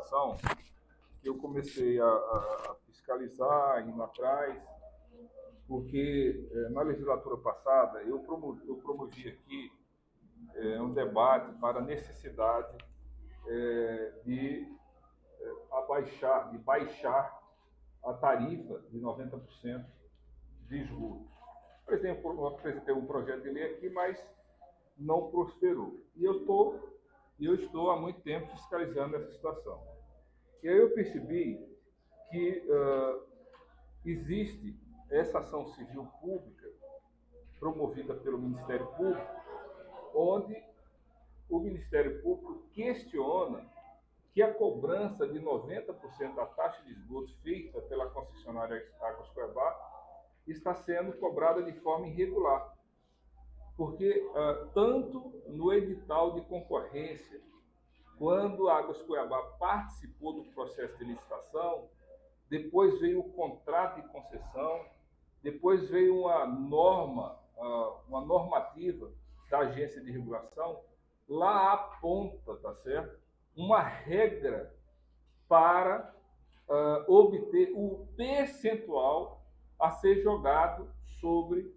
situação que eu comecei a fiscalizar, indo atrás, porque na legislatura passada eu promovi aqui um debate para a necessidade de baixar a tarifa de 90% de esgoto. Apresentei um projeto de lei aqui, mas não prosperou. E eu estou há muito tempo fiscalizando essa situação. E aí eu percebi que existe essa ação civil pública promovida pelo Ministério Público, onde o Ministério Público questiona que a cobrança de 90% da taxa de esgoto feita pela concessionária Águas Cuiabá está sendo cobrada de forma irregular. Porque tanto no edital de concorrência, quando a Águas Cuiabá participou do processo de licitação, depois veio o contrato de concessão, depois veio uma normativa da agência de regulação, lá aponta, tá certo? Uma regra para obter o percentual a ser jogado sobre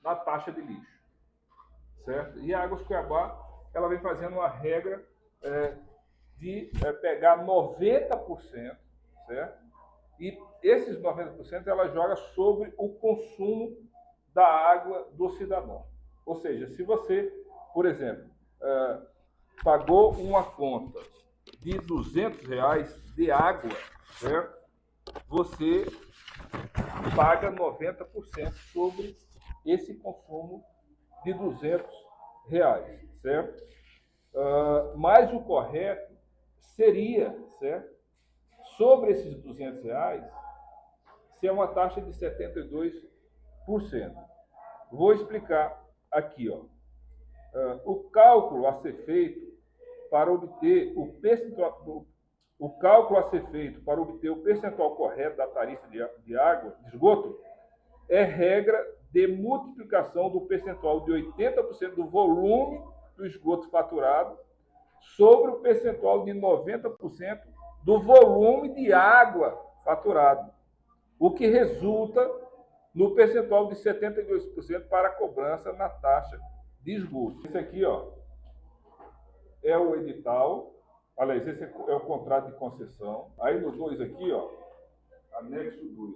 na taxa de lixo, certo? E a Águas Cuiabá, ela vem fazendo uma regra de pegar 90%, certo? E esses 90% ela joga sobre o consumo da água do cidadão. Ou seja, se você, por exemplo, pagou uma conta de R$200 de água, certo? Você paga 90% sobre esse consumo de R$200, certo? Mas o correto seria, certo? Sobre esses R$200, ser uma taxa de 72%. Vou explicar aqui, ó. O cálculo a ser feito para obter o percentual correto da tarifa de água, de esgoto, é regra de multiplicação do percentual de 80% do volume do esgoto faturado sobre o percentual de 90% do volume de água faturado, o que resulta no percentual de 72% para a cobrança na taxa de esgoto. Esse aqui, ó, é o edital, aliás, esse é o contrato de concessão. Aí no 2 aqui, ó, anexo 2,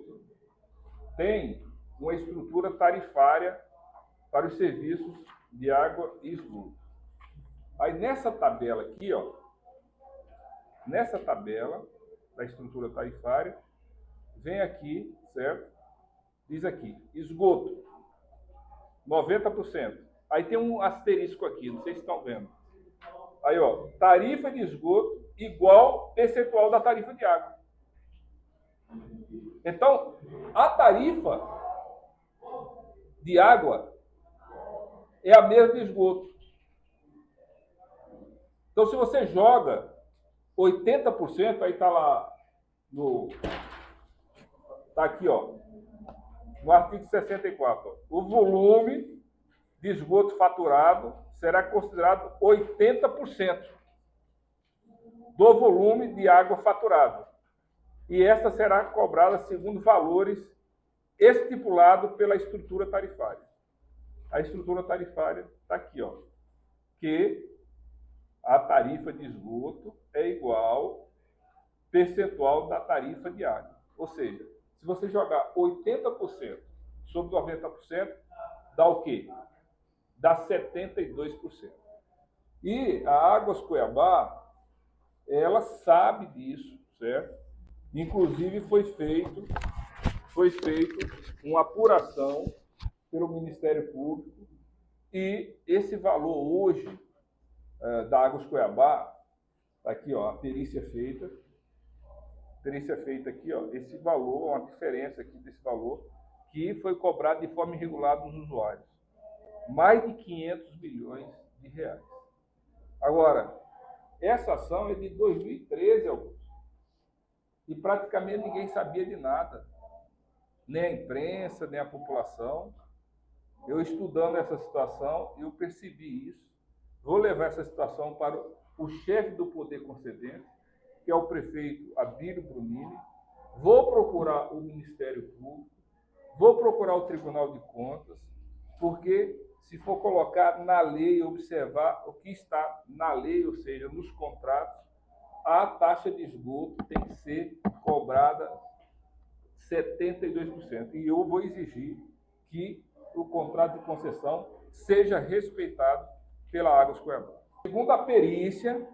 tem uma estrutura tarifária para os serviços de água e esgoto. Aí nessa tabela aqui, ó, nessa tabela da estrutura tarifária, vem aqui, certo? Diz aqui, esgoto, 90%. Aí tem um asterisco aqui, não sei se estão vendo. Aí, ó, tarifa de esgoto igual percentual da tarifa de água. Então, a tarifa de água é a mesma de esgoto. Então, se você joga 80%, aí está lá está aqui, ó, no artigo 64. Ó, o volume de esgoto faturado será considerado 80% do volume de água faturado. E esta será cobrada segundo valores estipulados pela estrutura tarifária. A estrutura tarifária está aqui, ó, que a tarifa de esgoto é igual percentual da tarifa de água. Ou seja, se você jogar 80% sobre 90%, dá o quê? Dá 72%. E a Águas Cuiabá, ela sabe disso, certo? Inclusive foi feito uma apuração pelo Ministério Público e esse valor hoje da Águas Cuiabá, tá aqui, ó, a perícia feita aqui, ó, esse valor, uma diferença aqui desse valor, que foi cobrado de forma irregular dos usuários. Mais de 500 milhões de reais. Agora, essa ação é de 2013, Augusto. E praticamente ninguém sabia de nada. Nem a imprensa, nem a população. Eu estudando essa situação, eu percebi isso. Vou levar essa situação para o chefe do poder concedente, que é o prefeito Abílio Brunini, vou procurar o Ministério Público, vou procurar o Tribunal de Contas, porque se for colocar na lei, observar o que está na lei, ou seja, nos contratos, a taxa de esgoto tem que ser cobrada 72%. E eu vou exigir que o contrato de concessão seja respeitado pela Águas Cuiabá. Segundo a perícia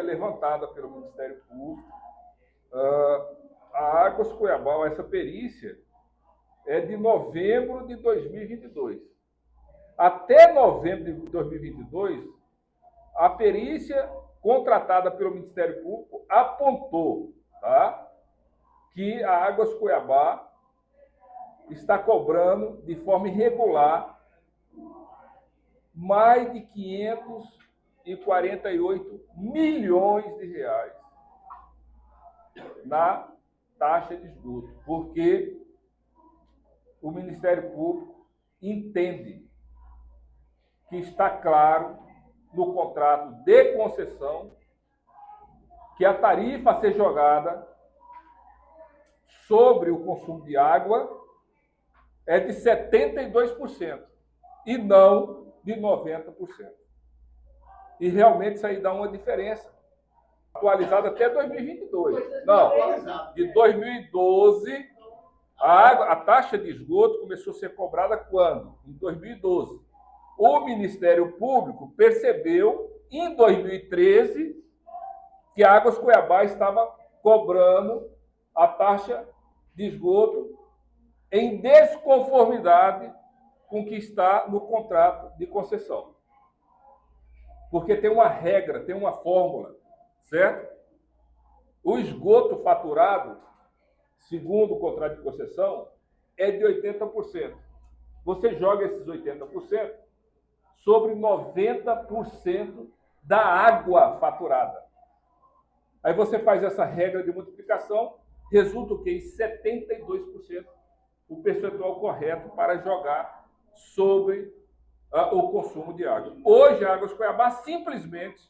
levantada pelo Ministério Público, a Águas Cuiabá, essa perícia é de novembro de 2022. Até novembro de 2022, a perícia contratada pelo Ministério Público apontou, tá, que a Águas Cuiabá está cobrando de forma irregular mais de 548 milhões de reais na taxa de esgoto, porque o Ministério Público entende que está claro no contrato de concessão que a tarifa a ser jogada sobre o consumo de água é de 72% e não de 90%. E realmente isso aí dá uma diferença. Atualizada até 2022. Não, de 2012, a taxa de esgoto começou a ser cobrada quando? Em 2012. O Ministério Público percebeu, em 2013, que a Águas Cuiabá estava cobrando a taxa de esgoto em desconformidade com o que está no contrato de concessão. Porque tem uma regra, tem uma fórmula, certo? O esgoto faturado, segundo o contrato de concessão, é de 80%. Você joga esses 80% sobre 90% da água faturada. Aí você faz essa regra de multiplicação, resulta o quê? Em 72% o percentual correto para jogar sobre o consumo de água. Hoje, a Águas Cuiabá simplesmente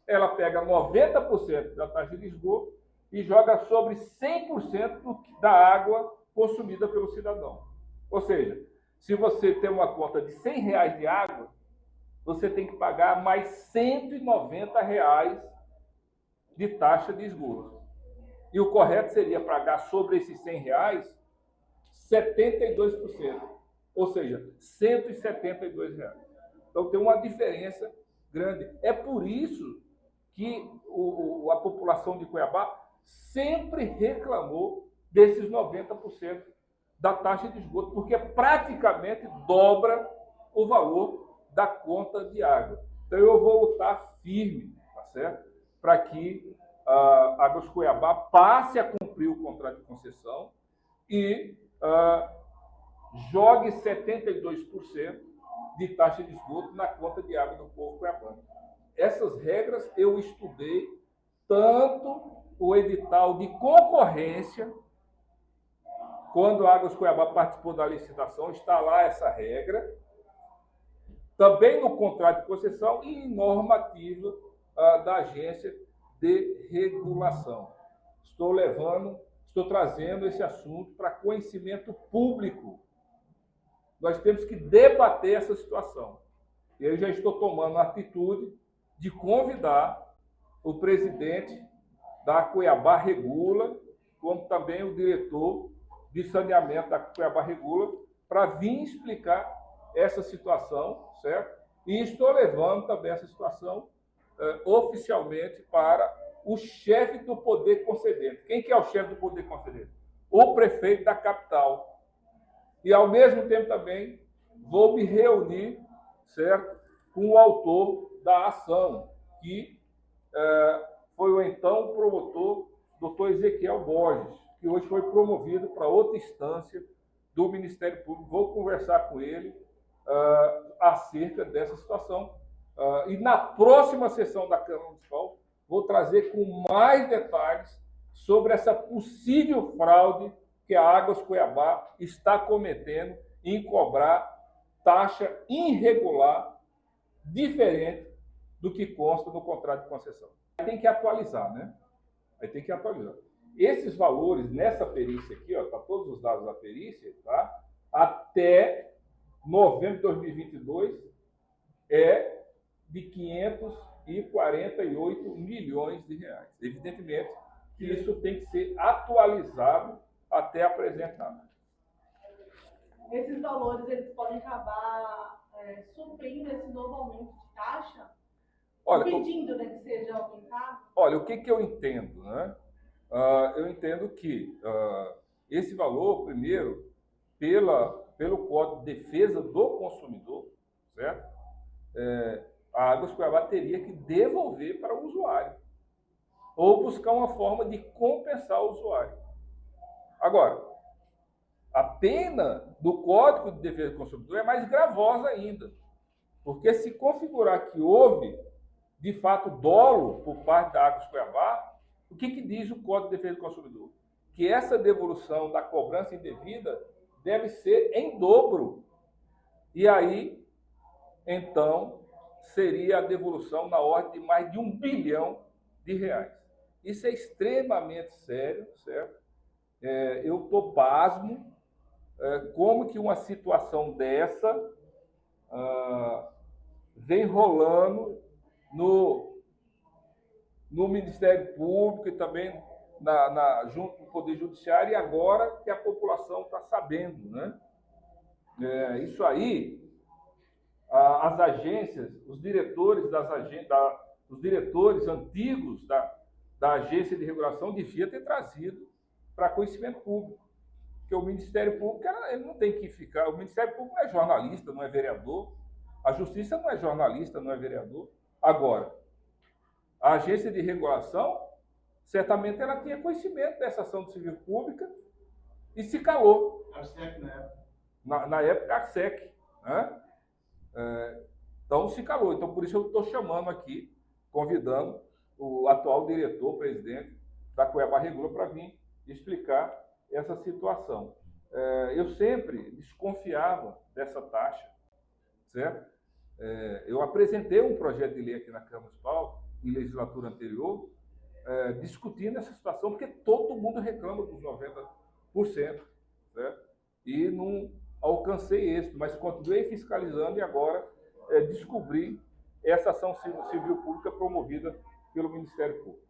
ela pega 90% da taxa de esgoto e joga sobre 100% da água consumida pelo cidadão. Ou seja, se você tem uma conta de R$100 de água, você tem que pagar mais R$190 de taxa de esgoto. E o correto seria pagar sobre esses R$100 72%, ou seja, R$172. Então tem uma diferença grande. É por isso que a população de Cuiabá sempre reclamou desses 90% da taxa de esgoto, porque praticamente dobra o valor da conta de água. Então eu vou lutar firme, tá certo? Para que a Águas Cuiabá passe a cumprir o contrato de concessão e jogue 72% de taxa de esgoto na conta de água do povo cuiabano. Essas regras eu estudei, tanto o edital de concorrência, quando a Águas Cuiabá participou da licitação, está lá essa regra, também no contrato de concessão e em normativa da agência de regulação. Estou trazendo esse assunto para conhecimento público. Nós temos que debater essa situação. E eu já estou tomando a atitude de convidar o presidente da Cuiabá Regula, como também o diretor de saneamento da Cuiabá Regula, para vir explicar essa situação, certo? E estou levando também essa situação oficialmente para o chefe do poder concedente. Quem que é o chefe do poder concedente? O prefeito da capital. E, ao mesmo tempo, também vou me reunir, certo, com o autor da ação, que foi o então promotor, doutor Ezequiel Borges, que hoje foi promovido para outra instância do Ministério Público. Vou conversar com ele acerca dessa situação. E na próxima sessão da Câmara Municipal, vou trazer com mais detalhes sobre essa possível fraude que a Águas Cuiabá está cometendo em cobrar taxa irregular, diferente do que consta no contrato de concessão. Aí tem que atualizar, né? Aí tem que atualizar. Esses valores, nessa perícia aqui, ó, tá todos os dados da perícia, tá? Até novembro de 2022 é de 548 milhões de reais. Evidentemente que isso tem que ser atualizado até a presente data. Esses valores eles podem acabar suprindo esse novo aumento de taxa, impedindo, né, que seja aumentado? Olha, o que eu entendo, né? Eu entendo que esse valor, primeiro, pelo Código de Defesa do Consumidor, certo? A Águas Cuiabá teria que devolver para o usuário ou buscar uma forma de compensar o usuário. Agora, a pena do Código de Defesa do Consumidor é mais gravosa ainda, porque se configurar que houve, de fato, dolo por parte da Águas Cuiabá, o que diz o Código de Defesa do Consumidor? Que essa devolução da cobrança indevida deve ser em dobro. E aí, então, seria a devolução na ordem de mais de R$1 bilhão. Isso é extremamente sério, certo? Eu estou pasmo como que uma situação dessa vem rolando no Ministério Público e também junto com o Poder Judiciário, e agora que a população está sabendo, né? Isso aí, as agências, os diretores os diretores antigos da agência de regulação deviam ter trazido para conhecimento público. Porque o Ministério Público ele não tem que ficar. O Ministério Público não é jornalista, não é vereador. A Justiça não é jornalista, não é vereador. Agora, a agência de regulação, certamente ela tinha conhecimento dessa ação de civil pública e se calou. ARSEC, né? Na época, a ARSEC. Né? Então, se calou. Então, por isso eu estou chamando aqui, convidando o atual diretor, presidente da Cuiabá Regula, para vir explicar essa situação. Eu sempre desconfiava dessa taxa, certo? Eu apresentei um projeto de lei aqui na Câmara Municipal, em legislatura anterior, discutindo essa situação, porque todo mundo reclama dos 90%, certo? E não alcancei êxito, mas continuei fiscalizando e agora descobri essa ação civil pública promovida pelo Ministério Público.